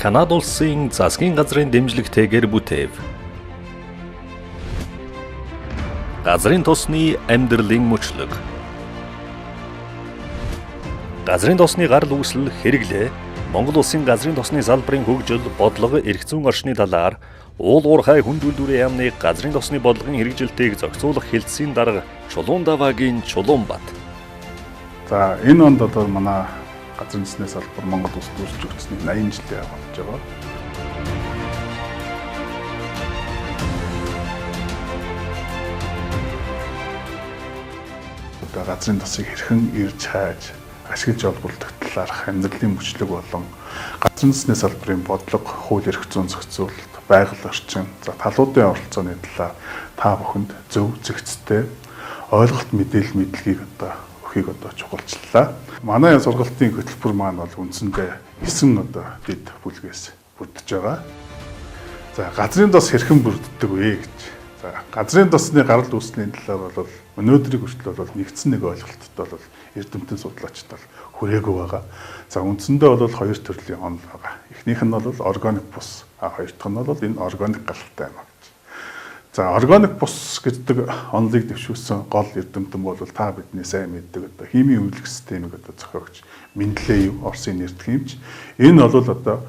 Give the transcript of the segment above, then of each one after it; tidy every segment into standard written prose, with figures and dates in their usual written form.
Канада улсын засгийн газрын дэмжлэгтэйгээр бүтээв. Газрын тосны амьдралын мөчлөг. Газрын тосны гарал үүсэл хэрэглээ Монгол улсын газрын тосны салбарын хөгжил, бодлого, эрх зүйн орчны талаар уул уурхай хүнд үйлдвэрийн яамны газрын тосны бодлогын хэрэгжилтийг зохицуулах хэлтсийн дарга Чулуун Даваагийн Чулуунбат. За энэ онд одоо манай газрын тосны салбар Монгол улсад үржиж өгснөний 80 жилийн болж байгаа. Одоо газрын тосыг хэрхэн ирж хайж ашиглаж олборлох талаарх амьдралын мөчлөг болон газрын тосны салбарын бодлого, хууль эрх зүйн зохицуулалт, байгаль орчин, талуудын оролцооны талаар та бүхэнд зөв зэгцтэй ойлголт мэдээлэл мэдлэгийг одоо өгөхийг одоо чухалчлаа. Манай сургалтын хөтөлбөр маань бол үндсэндээ 9 одоо дэд бүлгээс бүрдэж байгаа. За газрын тос хэрхэн бүрддэг вэ гэж. За газрын тосны гарал үүслийн талаар бол өнөөдрийг хүртэл бол нэгдсэн нэг ойлголтод бол эрдэмтэн судлаачид бол хүрээгүй байгаа. За үндсэндээ бол хоёр төрлийн онол байгаа. Эхнийх нь бол органик бус, хоёр дахь нь бол энэ органик гаралтай юм гэж. За органик бус гэдэг онолыг дэвшүүлсэн гол эрдэмтэн бол та бидний сайн мэддэг одоо химийн үйлчлэх системийг одоо зохиогч Менделеев, Оросын нэртгиймч. Энэ бол одоо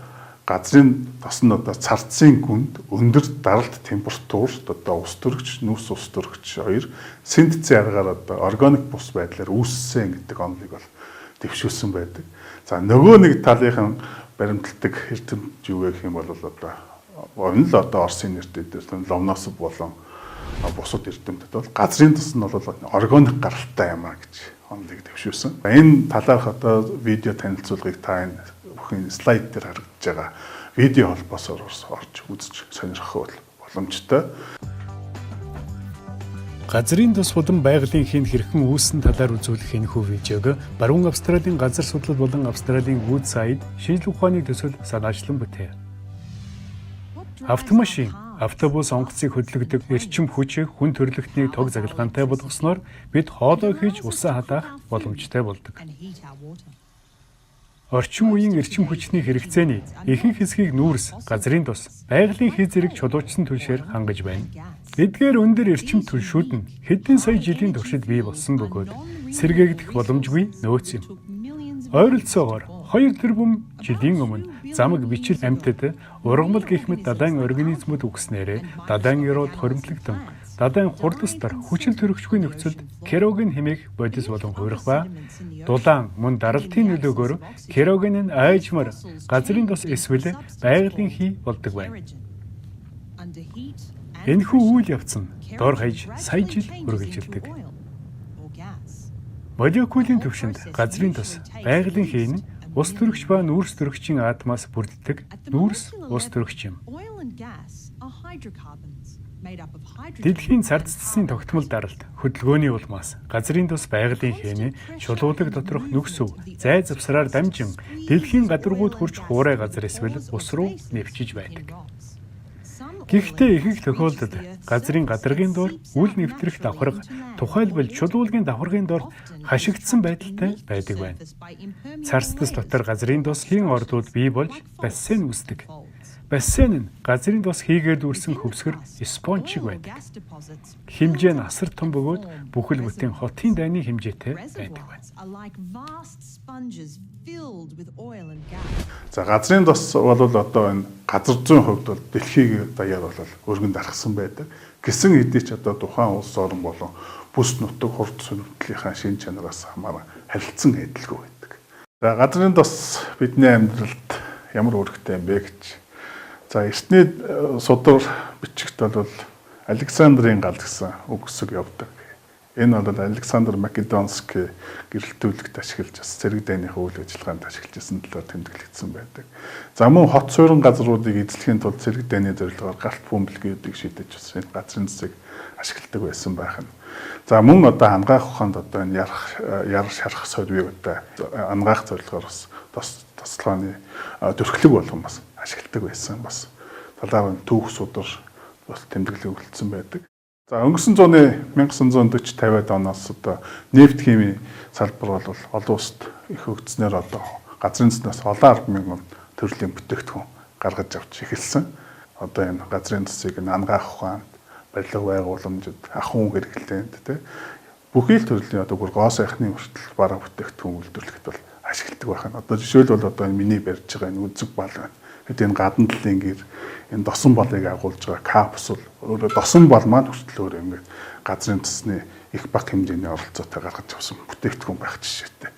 газрын тос нь одоо цардсын гүнд өндөр даралт температурт одоо ус төрөгч, нүс ус төрөгч хоёр синтезийн аргаар одоо органик бус байдлаар үүссэн гэдэг онолыг бол дэвшүүлсэн байдаг. За нөгөө нэг талынхан баримталдаг эрдэмтэн юу гэх юм бол одоо энэ л одоо Оросын нэртэд Ломносов болон бусад эрдэмтэд бол газрын тос нь бол органик гаралтай юм а гэж онолыг дэвшүүлсэн. Энэ талаарх одоо видео танилцуулгыг та энэ бүхэн слайд дээр харагдаж байгаа видео холбоосоор орж үзэж сонирхох боломжтой. Газрын тос болон байгалийн хийн хэрхэн үүссэн талаар үзүүлэх энэхүү видеог баруун Австралийн газар судлал болон Австралийн Woodside шинжлэх ухааны төсөл санаачлан бүтээв. Автомашин, автобус онгоцыг хөдөлгдөг эрчим хүч хүн төрөлхтнийг тог заглагантай болгосноор бид хоолой хийж усаа хадах боломжтой болдог. Орчин үеийн эрчим хүчний хэрэгцээний ихэнх хэсгийг нүүрс, газрын тос, байгалийн хий зэрэг чулуужсан түлшээр хангаж байна. Эдгээр өндөр эрчим түлшүүд нь хэдэн сая жилийн туршид бий болсон бөгөөд сэргээгдэх боломжгүй нөөц юм. Ойролцоогоор 2 тэрбум жилийн өмнө замаг бичил амьтад ургамал гэх мэт дадаан организмууд үгснээрээ дадаан ероод хоримтлогдсон дадаан хурдастар хүчил төрөгчгүй нөхцөлд кероген хэмээх бодис болон хуурах ба дулаан мөн даралтын нөлөөгөөр кероген нь айжмар газрын тос эсвэл байгалийн хий болдог байна. Энэхүү үйл явц нь дор хаяж сая жил үргэлжилдэг. Молекулын төвшөнд газрын тос, байгалийн хий нь ус төрөгч ба нүүрс төрөгчийн атомоос бүрддэг нүүрс ус төрөгч юм. Дэлхийн цардцсан тогтмол даралт хөдөлгөөний улмаас газрын тос байгалийн хийнэ шулуулаг доторх нүгсөв зай завсраар дамжин дэлхийн гадаргууд хурж хуурай газар эсвэл ус руу нэвчиж байдаг. Гэхдээ ихэнх тохиолдолд газрын гадаргын дор үл нэвтрэх давхарга тухайлбал чулуулгийн давхаргын дор хашигдсан байдалтай байдаг байна. Царцдас дотор газрын тос хийн ордууд бий болж бассейн үүсдэг. Бассейн нь газрын тос хийгээд үүрсэн хөвсгөр спонж шиг байдаг. Хэмжээ нь асар том бөгөөд бүхэл бүтэн хотын дайны хэмжээтэй байдаг байна. За газрын тос бол одоо энэ газар зүйн хувьд бол дэлхийг даяар бол өргөнд аргасан байдаг. Гэсэн хэдий ч одоо тухайн улс орн болон бүс нутаг хурд сүнслийнхаа шин чанараас хамааран харилцан адилгүй байдаг. За газрын тос бидний амьдралд ямар үүрэгтэй юм бэ гэж. За эртний судар бичигт бол Александрийн гал гэсэн үг өсөг явдаг. Энэ бол Александр Македонский гэрэлтүүлэгт ашиглаж бас цэрэг дайныхаа үйл ажиллагаанд ашиглаж байсан талаар тэмдэглэгдсэн байдаг. За мөн хот суурин газруудыг эзлэхийн тулд цэрэг дайны зорилгоор галт бөмбөлгүүдийг шийдэж бас энэ газрын тосыг ашигладаг байсан байх нь. За мөн одоо ангаах ухаанд одоо энэ яр шарах сорвиудаа ангаах зорилгоор бас тослооны төрхлөг болгон бас ашигладаг байсан бас талаар түүх судар бас тэмдэглэл өгүүлсэн байдаг. За өнгөрсөн зууны 1940-50-аад оноос одоо нефт химийн салбар бол олон улсад их хөгжснээр одоо газрын тосноос олон 10,000 төрлийн бүтээгдэхүүн гаргаж авч эхэлсэн. Одоо энэ газрын засгийг ангаах ухаанд, барилга байгууламжид, ахуйн хэрэглээнд тэ бүхий л төрлийн одоо бүр гоо сайхны хүртэл бараа бүтээгдэхүүн үйлдвэрлэхэд бол ашигладаг байна. Одоо жишээлбэл одоо энэ миний барьж байгаа энэ үзэг бал байна. Хэд энэ гадна талын гэр энэ досон балыг агуулж байгаа капсул өөрөө досон бал маань хүртэл өөр ингээд газрын засны их баг хэмжээний оролцоотой гаргаж авсан бүтээгдэхүүн байх жишээтэй.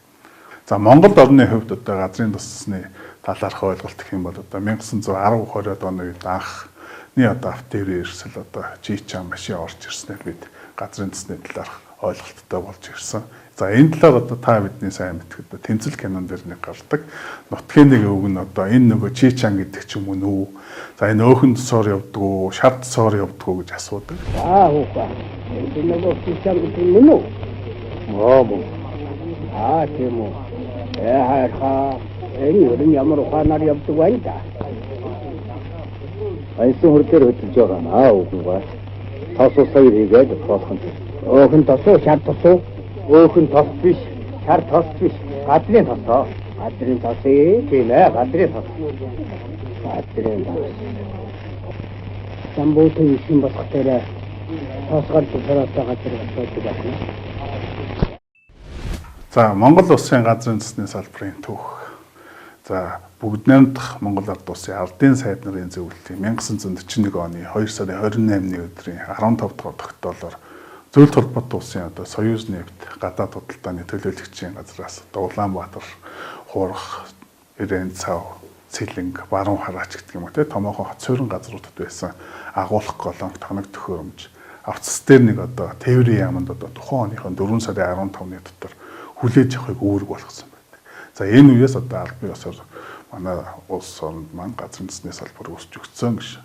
За Монголд орны хувьд одоо газрын засны талаарх ойлголт гэх юм бол одоо 1910-20-од оны үед анхны одоо автоэрийн эрсэл одоо жичаа машин орж ирснээр бид газрын засны талаарх ойлголттой болж ирсэн. За энэ талаар одоо та бидний сайн мэдхэд тэмцэл кинон дээр нэг гардаг. Нутгийн нэг өвг нь одоо энэ нөгөө чичан гэдэг ч юм уу. За энэ өөхөн тосоор явдаг уу, шар тосоор явдаг уу гэж асуудаг. Хүүхаа. Энэ нөгөө чичан гэдэг нь юу? Тийм үү. Хаа энэ юу ямар ухаанаар явдаг вэ та? Айсан хурдээр хөтлөж байгаа хүүхаа. Тосоо сая хийгээд болох юм. Өөхөн тосоо, шар тосоо. Өөхөн тос биш, шар тос биш, гадрын тосоо. Гадрын тосээ тийм ээ, гадрын тос. Гадрын тос. Самбуутай ишин болохтой тосгол тосоороо гадрын тосоо байна. За Монгол Улсын газрын засны салбарын түүх. За бүгд найрамдах Монгол Ард Улсын ардын сайд нарын зөвлөлийн 1941 оны 2 сарын 28-ны өдрийн 15 дахь тогтоолоор Зөвлөлт холбоот улсын одоо Союз нефт гадаад худалдааны төлөөлөгчийн газраас одоо Улаанбаатар, Хуурах, Ирээн цав, Цэлэнг, Баруун хараач гэдэг юм уу те томоохон хот суурин газруудад байсан агуулах голонг, тоног төхөөрөмж авцас дээр нэг одоо тээврийн яамд одоо тухайн оныхон 4 сарын 15-ны дотор хүлээж авахыг үүрэг болгосон байдаг. За энэ үеэс одоо аль бие ёсоор манай улс оронд маань газрын засны салбар өсч өгцөн гэж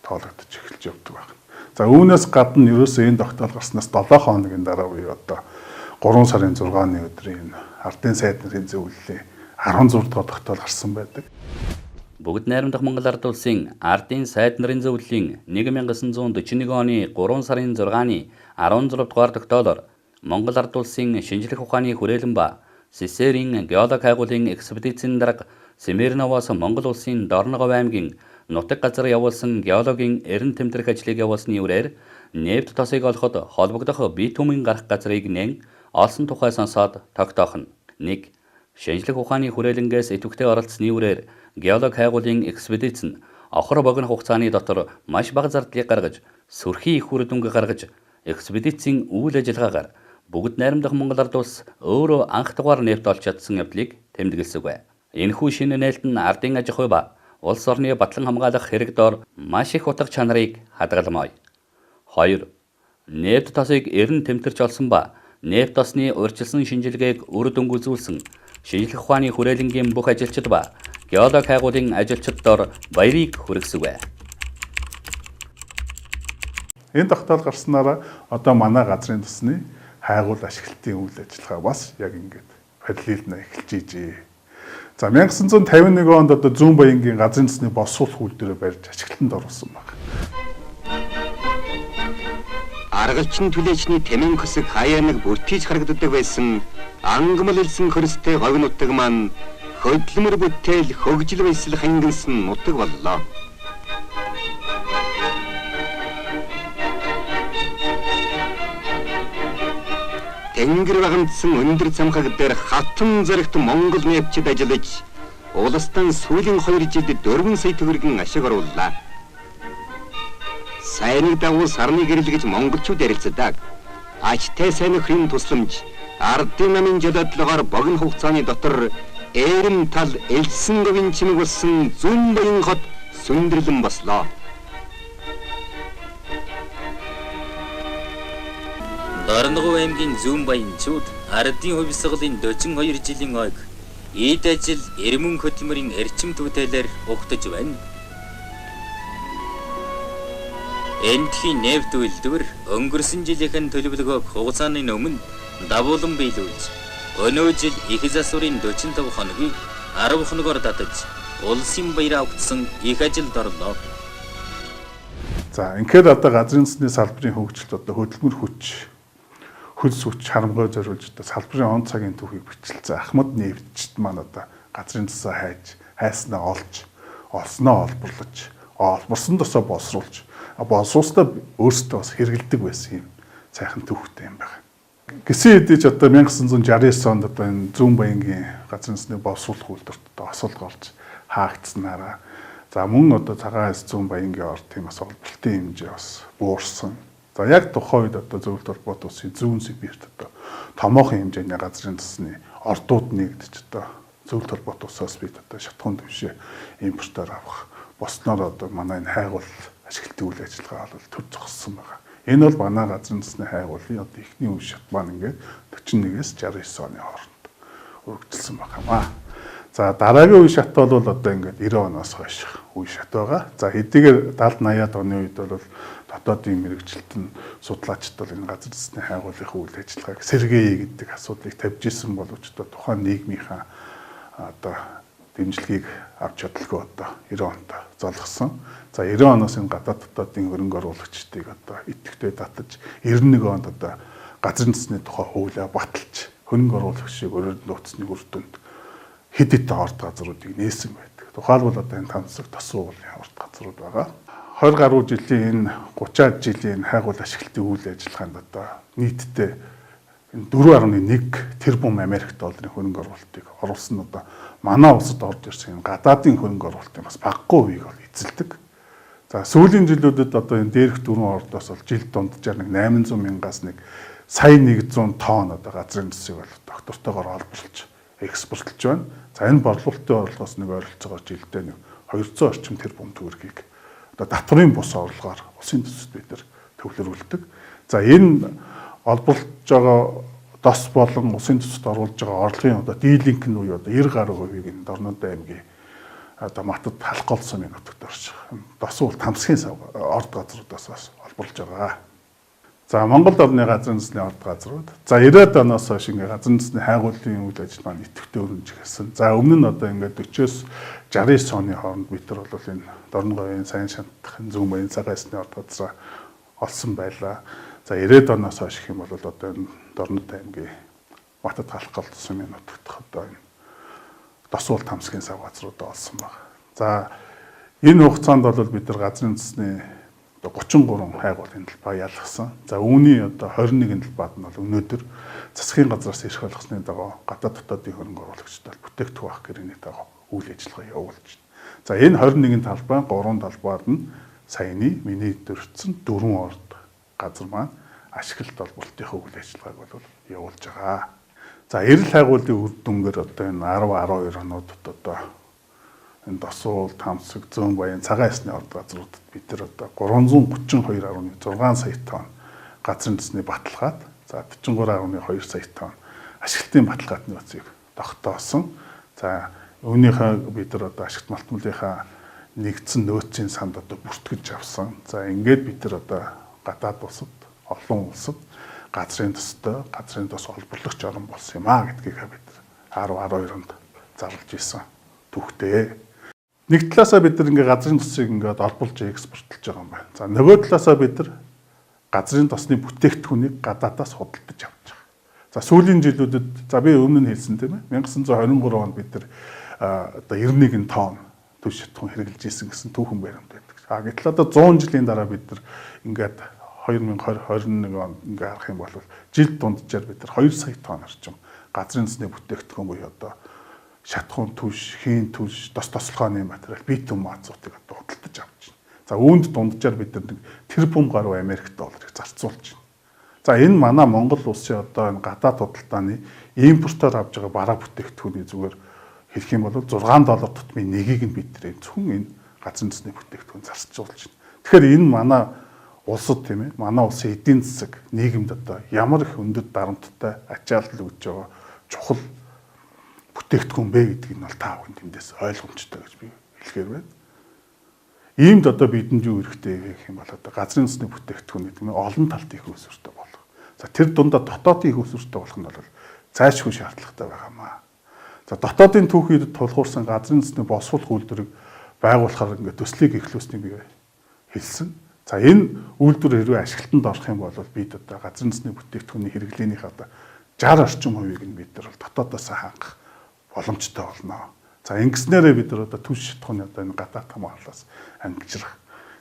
тоологдож эхэлж явдаг байна. За үүнээс гадна ерөөсөө энэ тогтоол гарснаас 7 хоногийн дараа буюу одоо 3 сарын 6-ны өдрийн ардын сайд нарын зөвлөлийн 16 дахь тогтоол гарсан байдаг. Бүгд найрамдах Монгол Ард Улсын ардын сайд нарын зөвлөлийн 1941 оны 3 сарын 6-ны 16 дугаар тогтоолоор Монгол Ард Улсын шинжлэх ухааны хүрээлэн ба СССР-ийн геолог хайгуулын экспедицийн дарга Смирновоос Монгол Улсын Дорногов аймгийн нутаг газар явуулсан геологийн эрен тэмдгэрэх ажлыг явуулсны үрээр нефт тосыг олоход холбогдох битумын гарах газрыг нэн олсон тухай сонсоод тогтоох нь. 1. Шинжлэх ухааны хүрээлэнгээс идэвхтэй оролцсны үрээр геолог хайгуулын экспедиц нь охор богино хугацааны дотор маш бага зардлыг гаргаж, сөрхий их үр дүнг гаргаж, экспедицийн үйл ажиллагаагаар бүгд найрамдах Монгол Ард Улс өөрөө анх дугаар нефт олж чадсан явдлыг тэмдэглэсэв. Энэхүү шинэ нээлт нь ардын аж ахуй ба улс орны батлан хамгаалах хэрэг дор маш их утга чанарыг хадгаламжтай. 2. Нефт тосыг эрен тэмтэрч олсон ба нефт тосны урьдчилсан шинжилгээг үр дүнг үзүүлсэн шинжлэх ухааны хүрээлэнгийн бүх ажилчид ба геолог хайгуулын ажилчид дор баярыг хүргэсэв. Энэ тогтоол гарснараа одоо манай газрын засны хайгуул ашиглалтын үйл ажиллагаа бас яг ингээд параллельна эхэлж ижээ. За 1951 онд одоо Зүүн Баянгийн газрын засны боловсруулах үйлдвэрээ барьж ашиглалтанд оруулсан баг. Аргалчин түлээчний тэмэн хөсөг хаяа нэг бүртгийж харагддаг байсан ангамл илсэн хөрстэй говь нутаг маань хөдлөмөр бүтээл хөгжил баясал хангилсан нутаг боллоо. Тэнгэр багамдсан өндөр цамхаг дээр хатан зэрэгт Монгол нефтчид ажиллаж улстан сүүлийн 2 жилд 4 сая төгрөгийн ашиг орууллаа. Сайныг дагуу сарны гэрэл гэж монголчууд ярилцдаг. Ачтай сайн нөхрийн тусламж ардын намын жолоодлогоор богино хугацааны дотор эрэм тал элсэн говийн чимэг болсон Зүүн Баян хот сүндэрлэн бослоо. Дорногов аймгийн Зүүн Баянчууд ардын хувьсгалын 42 жилийн ойг эд ажил эрмэн хөдөлмөрийн эрчим төвтөлөөр угтаж байна. Эндхийн нефт үйлдвэр өнгөрсөн жилийнхэн төлөвлөгөөг хугацааны өмнө давуулан биелүүлж, өнөө жил их засварын 45 хоногийг 10 хоногоор татаж, улсын баяраа өгсөн их ажилд орлоо. За ингээд одоо газрын засны салбарын хөгжилт одоо хөдөлмөр хүч хөлс хүч харамгай зориулж одоо салбарын он цагийн түүхийг бичлэлцэн Ахмад нефтчид маань одоо газрын засаа хайж хайснаа олж олсноо олборлож, олборсон досоо боловсруулж, боловсруулснаа өөрсдөө бас хэрэгэлдэг байсан юм сайхан төвхтэй юм байна. Гисэн хэдий ч одоо 1969 онд одоо энэ Зүүн Баянгийн газрын засны боловсруулах үйлдвэрт осол голж хаагдсанараа за мөн одоо цагаан айс Зүүн Баянгийн орд тийм бас олборлтын хэмжээ бас буурсан. За яг тухайн үед одоо зөвлөлт холбоот улсын Зүүн Сибирт одоо томоохон хэмжээний газрын засны ордууд нэгдэж одоо зөвлөлт холбоот улсаас бид одоо шатхуун төвшөө импортоор авах босноор одоо манай энэ хайгуул ашиглалтын үйл ажиллагаа бол төр зогссон байгаа. Энэ бол манай газрын засны хайгуулын одоо эхний үе шат маань ингээд 41-ээс 69 оны хооронд өргөжлсөн байна. За дараагийн үе шат бол одоо ингээд 90 оноос хойш үе шат байгаа. За хэдийгээр 70-80-аад оны үед бол дотоодын мэрэгжилтэн судлаачид бол энэ газар засны хайгуулын үйл ажиллагааг сэргээе гэдэг асуудлыг тавьж исэн боловч тухайн нийгмийнхаа одоо дэмжлэгийг авч чадлагүй одоо 90 онтой золгосон. За 90 оноос энэ гадаад дотоодын хөрөнгө оруулагчдыг одоо идэвхтэй татаж 91 онд одоо газрын засны тухай хуулиа баталж хөрөнгө оруулагчийг өрөөнд нууцны үр дүнд хэд хэдэн орд газруудыг нээсэн байдаг. Тухайлбал одоо энэ 5 засаг тосуу уулын орд газрууд байгаа. 20 гаруй жилийн энэ 30-аад жилийн хайгуул ашиглалтын үйл ажиллагаанд одоо нийтдээ 4.1 тэрбум Америк долларын хөрөнгө оруулалтыг оруулсан нь одоо манай улсад орж ирсэн гадаадын хөрөнгө оруулалтын бас багагүй үеийг бол эзэлдэг. За сүүлийн жилүүдэд одоо энэ дээрх дөрвөн ордоос бол жил дунджаар 800 мянгаас 1,100 тонн одоо газрын засыг бол доктортойгоор олборлж экспортлж байна. За энэ борлуулалтын орлогоос ойролцоогоор жилдээ 200 орчим тэрбум төгрөгийг одоо татврын бус орлогоор улсын төсөвт бид нар төвлөрүүлдэг. За энэ олборлож байгаа дос болон улсын төсөвт оруулж байгаа орлогын одоо дийлэнх нь үе одоо 90 гаруй хувийг энэ Дорнод аймгийн одоо Матад халах голсон юм нутагт орж байгаа. Дос бол Тамсгийн орд газруудаас олборлож байгаа. За Монгол орны газрын засны орд газрууд. За 90-аад оноос хойш ингээ газрын засны хайгуулын үйл ажиллагаа нь идэвхтэй өрнөж ирсэн. За өмнө нь одоо ингээ 40-с 69 оны хооронд бид нар бол энэ Дорноговын сайн шантах Зүүн Баян цагаан айсны орд газраа олсон байлаа. За 90-аад оноос хойш гэх юм бол одоо энэ Дорнод аймгийн Матад халах голсон юм нутагт одоо энэ Досуул Тамсгийн сав газруудаа олсон байна. За энэ хугацаанд бол бид нар газрын засны 33 хайгуулын талбай ялгсан. За үүний одоо 21 талбайд нь бол өнөөдөр засгийн газраас ирэх болгосны дагуу гадаад дотоодын хөрөнгө оруулагчдад бүтээгдэхүүн авах гэрээний дагуу үйл ажиллагаа явуулж байна. За энэ 21 талбай 3 талбайд нь саяны миний дөрвсөн 4 орд газар маань ашиглалт олборлтын үйл ажиллагааг бол явуулж байгаа. За эрэл хайгуулын үр дүнгээр одоо энэ 10-12 онуудад одоо энэ Досуул, Тамсаг, Зүүн Баян, цагаан айсны орд газруудад бид нар одоо 342.6 сая тонн газрын засны баталгаад за 43.2 сая тонн ашиглалтын баталгаатны үцийг тогтоосон. За үүнийхээ бид нар одоо ашигт малтмуулынхаа нэгдсэн нөөцийн санд одоо бүртгэж авсан. За ингээд бид нар одоо гадаад улсад, олон улсад газрын төстэй, газрын тос олборлагч орн болсон юм а гэдгийг бид 10-12 онд зарлж исэн түүхтэй. Нэг талаасаа бид нар ингээ газрын тосыг ингээд олборлж экспортлж байгаа юм байна. За нөгөө талаасаа бид нар газрын тосны бүтээгдэхүүнийг гадаадаас худалдаж авч байгаа. За сүүлийн жилүүдэд за би өмнө нь хэлсэн тийм ээ 1923 онд бид нар одоо 91 тонн төв шатхуун хэрэгжилж исэн гэсэн түүхэн баримт байдаг. А гэтэл одоо 100 жилийн дараа бид нар ингээд 2020-21 онд ингээ харах юм бол жил дунджаар бид нар 2 сая тонн орчим газрын засны бүтээгдэхүүн буюу одоо шатхуун түш, хийн түш, дос тослохооны материал, битум маазуудыг одоо худалдаж авч байна. За үүнд дунджаар бид нар тэрбум гаруй Америк долларыг зарцуулж байна. За энэ манай Монгол улсын одоо энэ гадаад худалдааны импортоор авж байгаа бараа бүтээгдэхүүний зүгээр хэлэх юм бол 6 доллар тутмын нэгийг нь бид тэр зөвхөн энэ газрын засны бүтээгдэхүүн зарцуулж байна. Тэгэхээр энэ манай улсад тийм ээ манай улсын эдийн засаг нийгэмд одоо ямар их өндөр дарамттай ачаалал өгж байгаа чухал бүтээгдэхүүн бэ гэдгийг нь бол та бүхэн тэндээс ойлгомжтой гэж би хэлэхээр байна. Иймд одоо бидэнд юу хэрэгтэй гэх юм бол одоо газрын засны бүтээгдэхүүн гэдэг нь олон талт их өсвөртэй болох. За тэр дундаа дотоодын их өсвөртэй болох нь бол зайлшгүй шаардлагатай байгаамаа. За дотоодын түүхийд тулгуурсан газрын засны боловсруулах үйлдвэрийг байгуулахаар ингээд төслийг эхлүүлснийг би хэлсэн. За энэ үйлдвэр хэрвээ ашиглалтанд орох юм бол бид одоо газрын засны бүтээгдэхүүний хэрэглээнийх одоо 60 орчим хувийг нь бид нар бол дотоодоос хангах боломжтой болно. За ингэснээрээ бид нар одоо түнш шатхууны одоо энэ гадаад хамгаалалаас ангижрах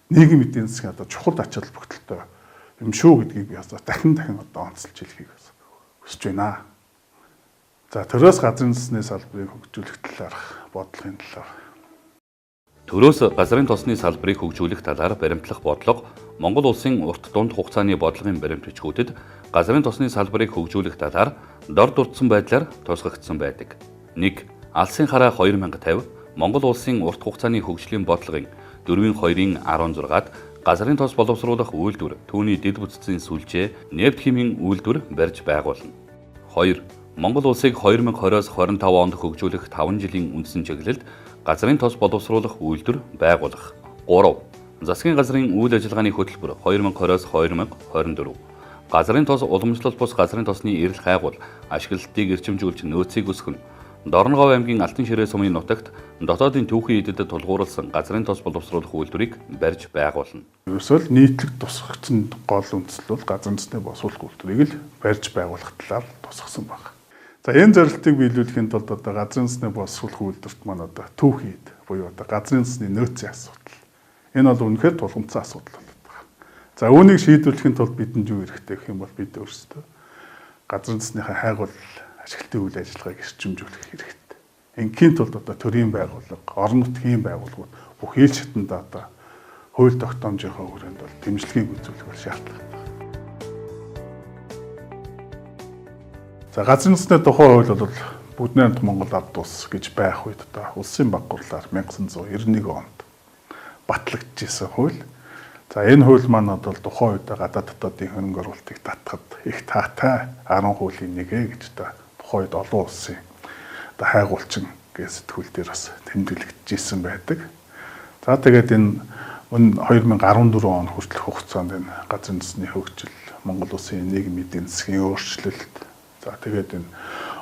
нийгэм эдийн засгийн одоо чухал ач холбогдолтой юм шүү гэдгийг би одоо дахин одоо онцолж хэлхийг хүсэж байна. За төрөөс газрын тосны салбарыг хөгжүүлэх талаарх бодлогын талаар. Төрөөс газрын тосны салбарыг хөгжүүлэх талаар баримтлах бодлого Монгол улсын урт дунд хугацааны бодлогын баримтчгүүдэд газрын тосны салбарыг хөгжүүлэх талаар дор дурдсан байдлаар тусгагдсан байдаг. 1. Алсын хараа 2050 Монгол улсын урт хугацааны хөгжлийн бодлогын 4-2-16-ад газрын тос боловсруулах үйлдвэр түүний дэд бүтцийн сүлжээ нефт химийн үйлдвэр барьж байгуулна. 2. Монгол улсыг 2020-оос 25 онд хөгжүүлэх 5 жилийн үндсэн чиглэлд газрын тос боловсруулах үйлдвэр байгуулах. 3. Засгийн газрын үйл ажиллагааны хөтөлбөр 2020-оос 2024. Газрын тос уламжлалт бус газрын тосны эрэл хайгуул ашиглалтыг эрчимжүүлж нөөцийг өсгөнө. Дорногов аймгийн Алтан ширээ сумын нутагт дотоодын түүхийн эдэд тулгуурласан газрын тос боловсруулах үйлдвэрийг барьж байгуулна. Ерөөсөө нийтлэг тусгагдсан гол үндэслэл бол газрын тосны боловсруулах үйлдвэрийг л барьж байгуулах талаар тусгасан байна. За энэ зорилтыг биелүүлэхийн тулд одоо газрын тосны боловсруулах үйлдвэрт маань одоо түүхийд буюу одоо газрын тосны нөөцийн асуудал. Энэ бол үнэхээр тулгымцсан асуудал байна. За үүнийг шийдвэрлэхийн тулд бидэнд юу хэрэгтэй гэх юм бол бид өөрсдөө газрын тосныхаа хайгуул ашиглалтын үйл ажиллагааг эрчимжүүлэх хэрэгтэй. Ингийн тулд одоо төрийн байгууллага, орон нутгийн байгууллагууд бүх ил шатнд одоо хууль тогтоомжийнхаа хүрээнд бол дэмжлэгийг үзүүлэх бол шаардлагатай. За газрын тосны тухай хууль бол Бүгдний хамт Монгол ард улс гэж байх үед одоо улсын баг хурлаар 1991 онд батлагдчихсан хууль. За энэ хууль маань бол тухайн үед гадаад дотоодын хөрөнгө оруулалтыг татахад их таатай 10 хуулийн нэгэ гэж одоо тухайн үед олон улсын одоо хайгуулчин гэсэн сэтгүүл дээр бас тэмдэглэгдэжсэн байдаг. За тэгээд энэ 2014 он хүртэлх хугацаанд энэ газрын тосны хөгжил, Монгол улсын нийгмийн эдийн засгийн өөрчлөлт, за тэгээд энэ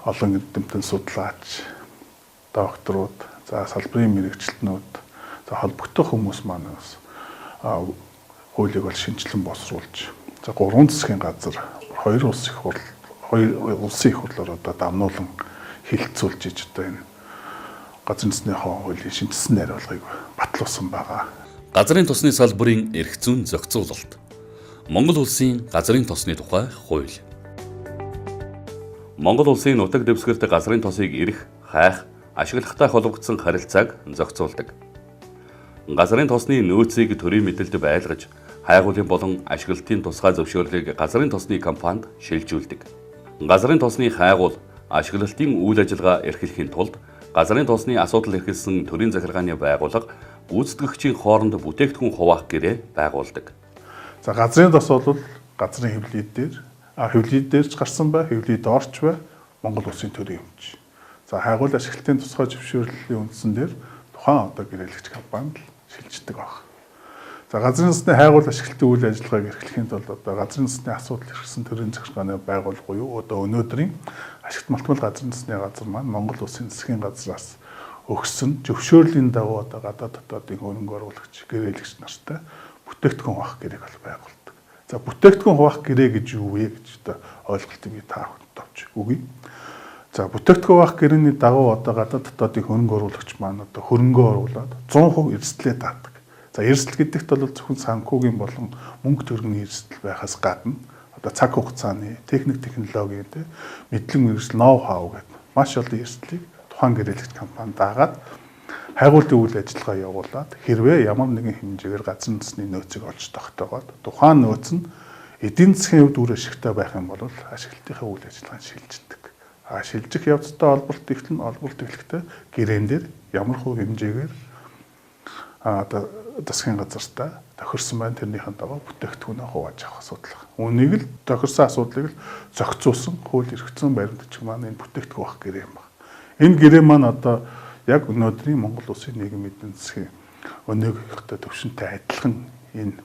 олон эрдэмтэн судлаач, докторууд, за салбарын мэрэгчлэнүүд, за холбогдох хүмүүс маань хуулийг бол шинжилэн босруулж, за 3 засгийн газар 2 улсын их хурлаар одоо дамнуулан хилцүүлж иж одоо энэ газрын тосны хуулийн шинжилсэн найруулгыг батлуулсан байгаа. Газрын тосны салбарын эрх зүйн зохицуулалт. Монгол улсын газрын тосны тухай хууль. Монгол улсын нутаг дэвсгэрт газрын тосыг эрх, хайх, ашиглахтай холбогдсон харилцааг зохицуулдаг. Газрын тосны нөөцийг төрийн мэдээлэлд байлгаж, хайгуулын болон ашиглалтын тусгай зөвшөөрлийг газрын тосны компанид шилжүүлдэг. Газрын тосны хайгуул ашиглалтын үйл ажиллагаа эрхлэхийн тулд газрын тосны асуудал эрхэлсэн төрийн захиргааны байгууллага гүйцэтгэгчийн хооронд бүтээгдэхүүн хуваах гэрээ байгуулдаг. За газрын тос бол газрын хэвлэлд дээр ч гарсан бай, хэвлэлд орч бай Монгол улсын төрийн өмч. За хайгуул ашиглалтын тусгай зөвшөөрлийн үндсэн дээр тухайн одоо гэрээлэгч компанид шилждэг баг. За газрын тосны хайгуул ашиглалтын үйл ажиллагааг эрхлэхийн тулд одоо газрын тосны асуудал эрхэлсэн төрийн захиргааны байгууллага буюу одоо өнөөдрийн ашигт малтмал газрын тосны газар маань Монгол улсын засгийн газраас өгсөн зөвшөөрлийн дагуу одоо гадаад дотоодын хөрөнгө оруулагч, гэрээлэгч нартай бүтээгдэхүүн хуваах гэрээг бол байгуулдаг. За бүтээгдэхүүн хуваах гэрээ гэж юу вэ гэж одоо ойлголтыг би та бүхэнд авч өгье. За бүтээгдэхүүн хуваах гэрээний дагуу одоо гадаад дотоодын хөрөнгө оруулагч маань одоо хөрөнгөө оруулаад 100% эрсдлээ таадаг. За эрсдэл гэдэгт бол зөвхөн санхүүгийн болон мөнгө төргийн эрсдэл байхаас гадна одоо цаг хугацааны, техник технологийн мэдлэг мэргэжил ноу-хау гэдэг маш олон эрсдлийг тухайн гэрээлэгч компани дагаад хайгуултын үйл ажиллагаа явуулаад хэрвээ ямар нэгэн хэмжээгээр газрын тосны нөөцийг олж тогтоогоод тухайн нөөц нь эдийн засгийн хувьд үр ашигтай байх юм бол ашиглалтынхаа үйл ажиллагааг шилждэг. Шилжих явцтай олболт эхлэхдээ гэрээн дээр ямар хувь хэмжээгээр одоо засгийн газартаа тохирсон байна, тэрнийхэн дагуу бүтээгдэхүүнээ хувааж авах асуудал. Үүнийг л тохирсон асуудлыг л зохицуулсан хууль эрх зүйн баримтчиг маань энэ бүтээгдэхүүн авах гэрээ юм байна. Энэ гэрээ маань одоо яг өнөөдрийн Монгол улсын нийгмийн эдийн засгийн өнөөгийнхтэй төвшөнтэй адилхан энэ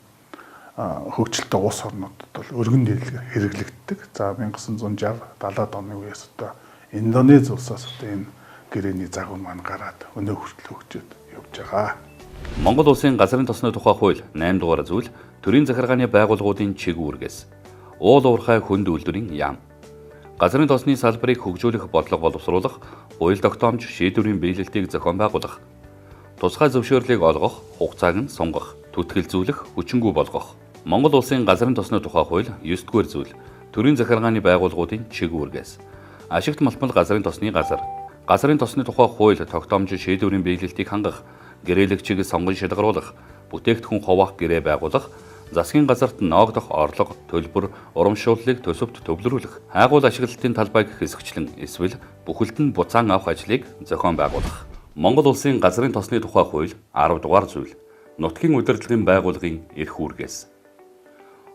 хөгжилтэй улс орнуудад бол өргөн дийлгээр хэрэглэгддэг. За 1960-70-аад оны үеэс одоо Индонез улсаас одоо энэ гэрээний загвар маань гараад өнөө хүртэл хөгжөөд явж байгаа. Монгол улсын газрын тосны тухай хууль 8 дугаар зүйл төрийн захиргааны байгууллагуудын чиг үүргээс уул уурхай хүнд үйлдвэрийн яам. Газрын тосны салбарыг хөгжүүлэх бодлого боловсруулах, хууль тогтоомж шийдвэрийн биелэлтийг зохион байгуулах, тусгай зөвшөөрлийг олгох, хугацааг нь сунгах, түтгэлзүүлэх, хүчингүй болгох. Монгол улсын газрын тосны тухай хууль 9-р зүйл төрийн захиргааны байгууллагуудын чиг үүргээс ашигт малтмал газрын тосны газар, газрын тосны тухай хууль тогтоомж шийдвэрийн биелэлтийг хангах, гэрээлэгчийг сонгон шалгаруулах, бүтээгдэхүүн хуваах гэрээ байгуулах, засгийн газарт ноогдох орлого, төлбөр, урамшууллыг төсөвт төвлөрүүлэх, хайгуул ашиглалтын талбайг хэсэгчлэн эсвэл бүхэлд нь буцаан авах ажлыг зохион байгуулах. Монгол улсын газрын тосны тухай хууль 10 дугаар зүйл нутгийн удирдлагын байгууллагын эрх үүргээс.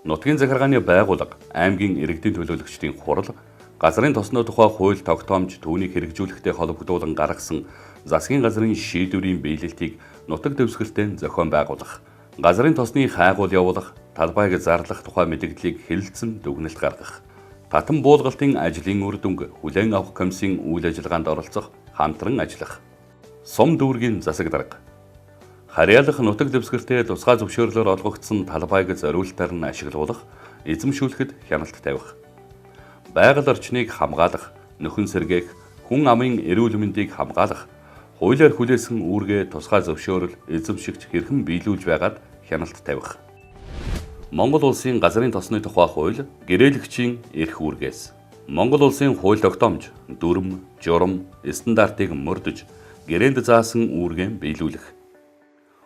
Нутгийн захиргааны байгууллага, аймгийн иргэдийн төлөөлөгчдийн хурал, газрын тосны тухай хууль тогтоомж түүнийг хэрэгжүүлэхтэй холбогдуулан гаргасан засгийн газрын шийдвэрийн биелэлтийг нутаг дэвсгэртэн зохион байгуулах, газрын тосны хайгуул явуулах, талбайг зарлах тухай мэдээллийг хэлэлцэн дүгнэлт гаргах, татан буулгалтын ажлын үр дүнг хүлээн авах комиссийн үйл ажиллагаанд оролцох, хамтран ажиллах. Сум дүүргийн засаг дарга. Харьяалах нутаг дэвсгэртээ тусгай зөвшөөрлөөр олгогдсон талбайг зориултаар нь ашиглуулах, эзэмшүүлэхэд хяналт тавих. Байгаль орчныг хамгаалах, нөхөн сэргээх, хүн амын эрүүл мэндийг хамгаалах, хуулиар хүлээсэн үүргээ тусгай зөвшөөрөл эзэмшигч хэрхэн биелүүлж байгаад хяналт тавих. Монгол улсын газрын тосны тухай хууль гэрээлэгчийн эрх үүргээс. Монгол улсын хууль тогтоомж дүрм, журам, стандартыг мөрдөж гэрээнд заасан үүргээ биелүүлэх.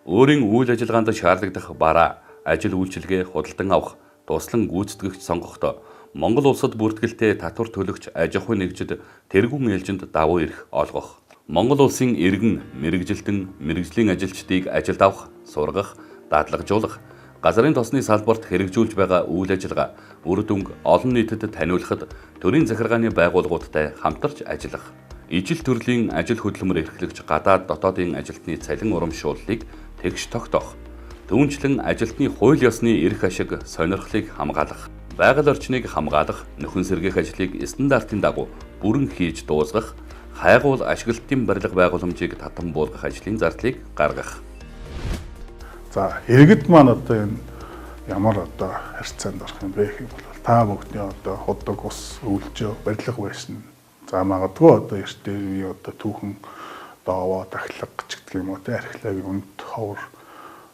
Өөрийн үйл ажиллагаанд шаардлагадах бараа, ажил үйлчилгээ худалдан авах, туслан гүйцэтгэгч сонгохдоо Монгол улсад бүртгэлтэй татвар төлөгч аж ахуйн нэгжид тэргүүн ээлжинд давуу эрх олгох. Монгол улсын иргэн, мэрэгжилтэн, мэрэгжлийн ажилчдыг ажилд авах, сургах, дадлагжуулах, газрын тосны салбарт хэрэгжүүлж байгаа үйл ажиллагаа, үр дүнг олон нийтэд таниулахад төрийн захиргааны байгууллагуудтай хамтарч ажиллах. Ижил төрлийн ажил хөдөлмөр эрхлэгч гадаад дотоодын ажилтны цалин урамшууллыг тэгш тогтоох. Түүнчлэн ажилтны хууль ёсны эрх ашиг, сонирхлыг хамгаалах. Байгаль орчныг хамгаалах, нөхөн сэргээх ажлыг стандартын дагуу бүрэн хийж дуусгах, хайгуул ашиглалтын барилга байгууламжийг татан буулгах ажлын зардлыг гаргах. За иргэд маань одоо энэ ямар одоо харьцаанд орох юм бэ гэх юм бол та бүгдний одоо худаг ус өвлжөө барилга байсан. За магадгүй одоо эртний үе одоо түүхэн доовоо дахлаг ч гэдэг юм уу те археологийн үнд ховор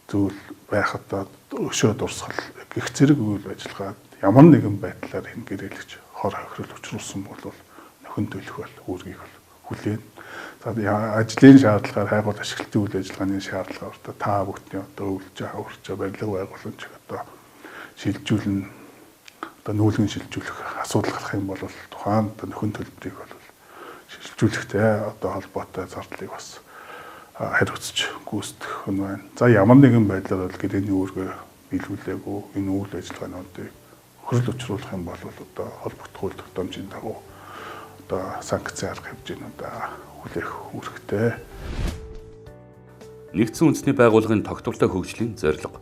зүйл байх одоо өшөө дурсгал гэх зэрэг үйл ажиллагаа ямар нэгэн байдлаар энэ гэрээлэгч хор хохирол учруулсан бол нөхөн төлөх бол үүргийг хүлээн. За ажлын шаардлагаар хайгуул ашиглалтын үйл ажиллагааны шаардлагаар та бүхний одоо өвлж аварч барилга байгууламж одоо шилжүүлнэ одоо нүүлгэн шилжүүлэх асуудал гарах юм бол тухайн одоо нөхөн төлбөрийг бол шилжүүлэхтэй одоо холбоотой зардлыг бас хариуцж гүйцэтгэх нь байна. За ямар нэгэн байдлаар бол гэрээний үүргээ биелүүлээгүй энэ үйл ажиллагаануудыг хөрөл учруулах юм бол одоо холбогдох хууль тогтоомжийн дагуу одоо санкц арга хэмжээнүүд хүлээх үүрэгтэй. Нэгдсэн үндэсний байгууллагын тогтвортой хөгжлийн зорилго.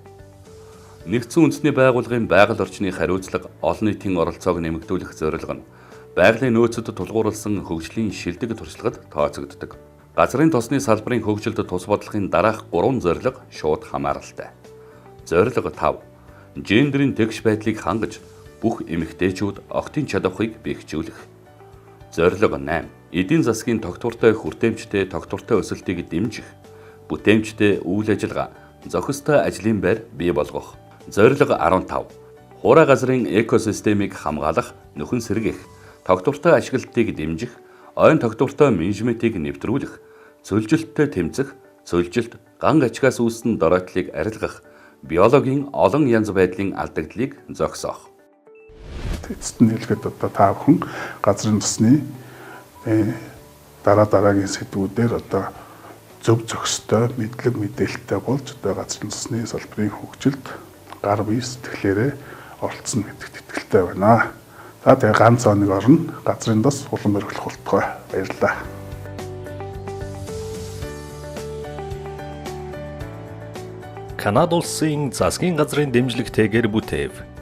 Нэгдсэн үндэсний байгууллагын байгаль орчны хариуцлага, олон нийтийн оролцоог нэмэгдүүлэх зорилго нь байгалийн нөөцөд тулгуурласан хөгжлийн шилдэг туршлагад тооцогддог. Газрын тосны салбарын хөгжилд тус бодлогын дараах 3 зорилго шууд хамааралтай. Зорилго 5. Гендерийн тэгш байдлыг хангаж бүх эмэгтэйчүүд октын чадварыг бэхжүүлэх. Зорилго 8. Эдийн засгийн тогтвортой хүртээмжтэй тогтвортой өсөлтийг дэмжих. Бүтээмжтэй үйл ажиллагаа, зохистой ажлын байр бий болгох. Зорилго 15. Хуурай газрын экосистемийг хамгаалах, нөхөн сэргээх, тогтвортой ашиглалтыг дэмжих, ойн тогтвортой менежментийг нэвтрүүлэх, цөлжилттэй тэмцэх, цөлжилт, ган ачгаас үүссэн доройтлыг арилгах, биологийн олон янз байдлын алдагдлыг зогсоох. Эцэст нь хэлэхэд одоо та бүхэн газрын тосны дараагийн сэдвүүдээр одоо зөв зохистой мэдлэг мэдээлэлтэй болж одоо газрын тосны салбарын хөгжилд гар бие сэтгэлээрээ оролцсон гэдэгт итгэлтэй байна. За тэгээ ганц оног орно газрын тос улам өргөх болтугай. Баярлалаа. Канада улсын засгийн газрын дэмжлэгтэйгээр бүтээв